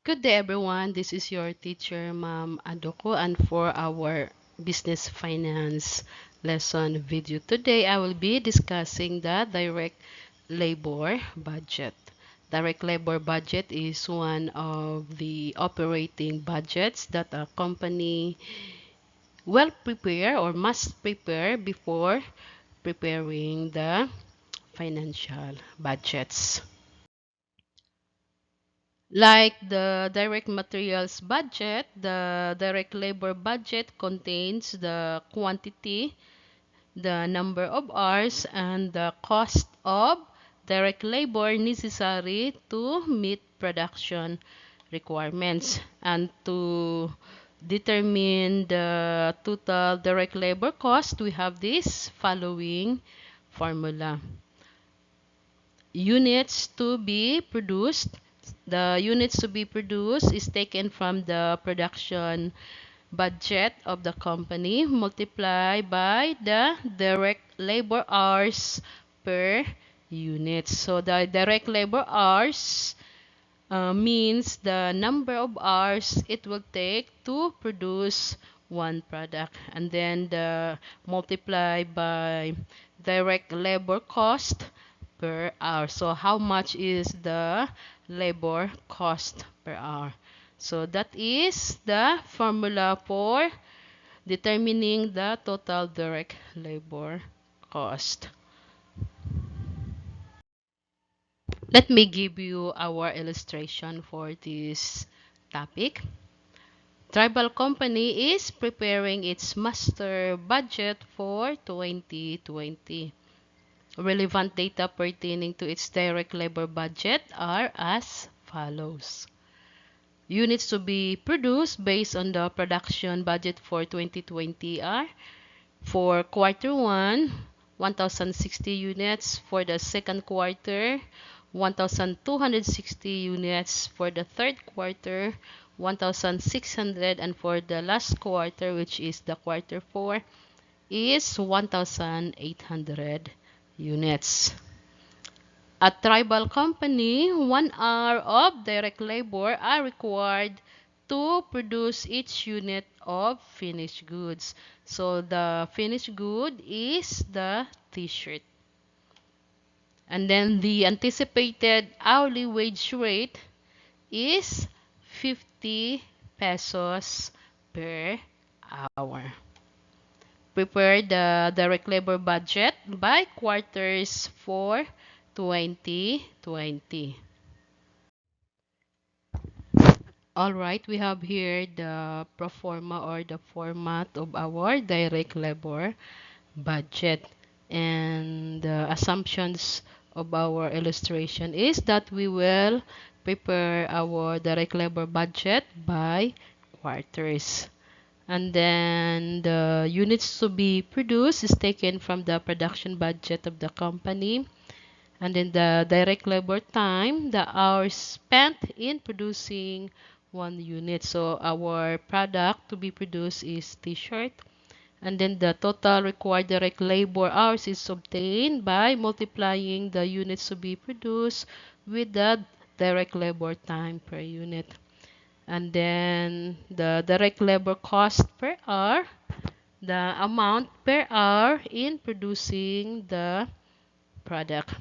Good day, everyone. This is your teacher, Ma'am Adoko, and for our business finance lesson video today, I will be discussing the direct labor budget. Direct labor budget is one of the operating budgets that a company will prepare or must prepare before preparing the financial budgets. Like the direct materials budget, the direct labor budget contains the quantity, the number of hours, and the cost of direct labor necessary to meet production requirements. And to determine the total direct labor cost, we have this following formula. Units to be produced. The units to be produced is taken from the production budget of the company multiplied by the direct labor hours per unit. So the direct labor hours means the number of hours it will take to produce one product, and then the multiply by direct labor cost per hour. So how much is the labor cost per hour? So that is the formula for determining the total direct labor cost. Let me give you our illustration for this topic. Tribal Company is preparing its master budget for 2020. Relevant data pertaining to its direct labor budget are as follows. Units to be produced based on the production budget for 2020 are: for quarter 1, 1,060 units; for the second quarter, 1,260 units; for the third quarter, 1,600; and for the last quarter, which is the quarter 4, is 1,800 units. At Tribal Company, 1 hour of direct labor are required to produce each unit of finished goods. So the finished good is the t-shirt. And then the anticipated hourly wage rate is 50 pesos per hour. Prepare the direct labor budget by quarters for 2020. All right, we have here the pro forma or the format of our direct labor budget. And the assumptions of our illustration is that we will prepare our direct labor budget by quarters. And then the units to be produced is taken from the production budget of the company. And then the direct labor time, the hours spent in producing one unit. So our product to be produced is t-shirt. And then the total required direct labor hours is obtained by multiplying the units to be produced with the direct labor time per unit. And then the direct labor cost per hour, the amount per hour in producing the product.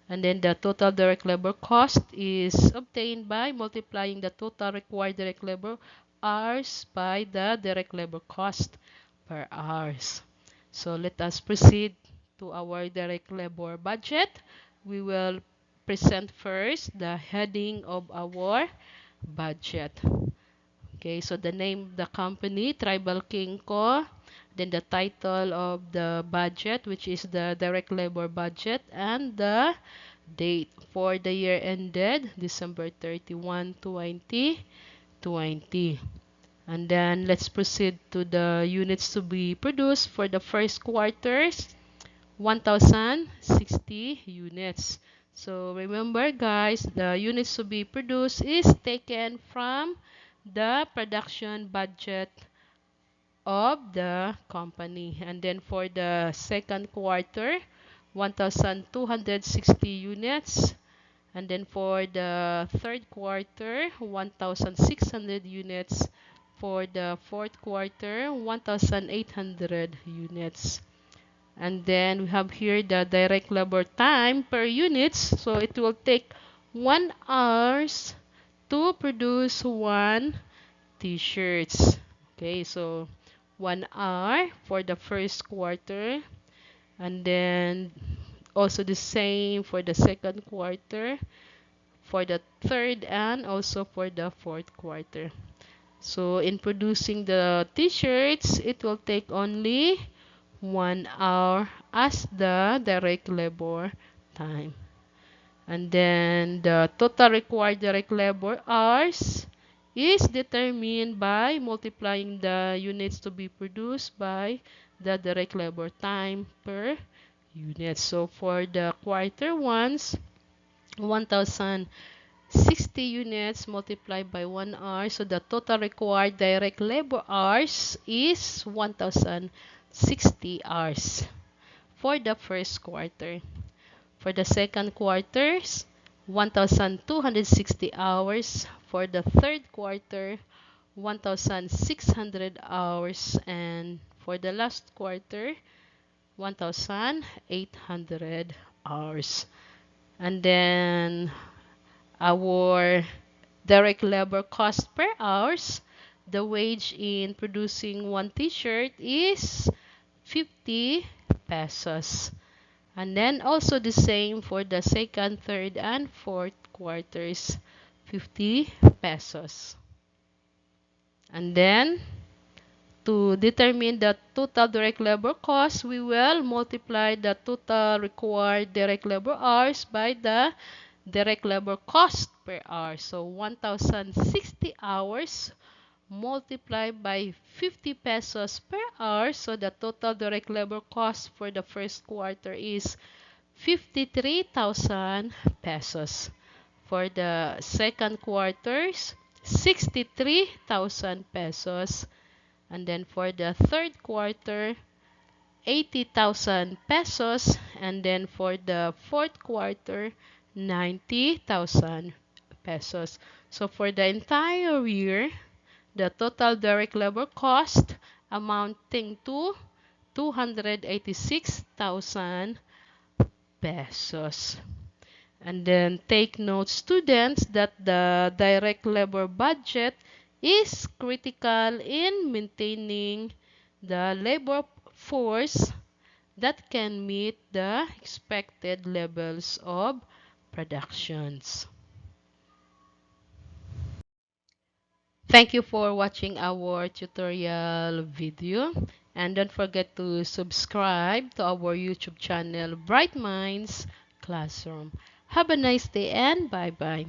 And then the total direct labor cost is obtained by multiplying the total required direct labor hours by the direct labor cost per hours. So let us proceed to our direct labor budget. We will present first the heading of our budget. Okay, so the name of the company, Tribal King Co. Then the title of the budget, which is the direct labor budget, and the date for the year ended December 31, 2020. And then let's proceed to the units to be produced for the first quarters, 1,060 units. So remember guys, the units to be produced is taken from the production budget of the company. And then for the second quarter, 1,260 units. And then for the third quarter, 1,600 units. For the fourth quarter, 1,800 units. And then we have here the direct labor time per units. So it will take 1 hours to produce one t-shirts. Okay, so 1 hour for the first quarter, and then also the same for the second quarter, for the third, and also for the fourth quarter. So in producing the t-shirts, it will take only 1 hour as the direct labor time. And then the total required direct labor hours is determined by multiplying the units to be produced by the direct labor time per unit. So for the quarter ones, 1,060 units multiplied by 1 hour. So the total required direct labor hours is 1,060 hours for the first quarter. For the second quarters, 1,260 hours. For the third quarter, 1,600 hours. And for the last quarter, 1,800 hours. And then our direct labor cost per hours, the wage in producing one t-shirt is 50 pesos. And then also the same for the second, third, and fourth quarters, 50 pesos. And then to determine the total direct labor cost, we will multiply the total required direct labor hours by the direct labor cost per hour. So 1,060 hours multiplied by 50 pesos per hour. So the total direct labor cost for the first quarter is 53,000 pesos. For the second quarters, 63,000 pesos. And then for the third quarter, 80,000 pesos. And then for the fourth quarter, 90,000 pesos. So for the entire year, the total direct labor cost amounting to 286,000 pesos. And then take note, students, that the direct labor budget is critical in maintaining the labor force that can meet the expected levels of productions. Thank you for watching our tutorial video, and don't forget to subscribe to our YouTube channel, Bright Minds Classroom. Have a nice day and bye-bye.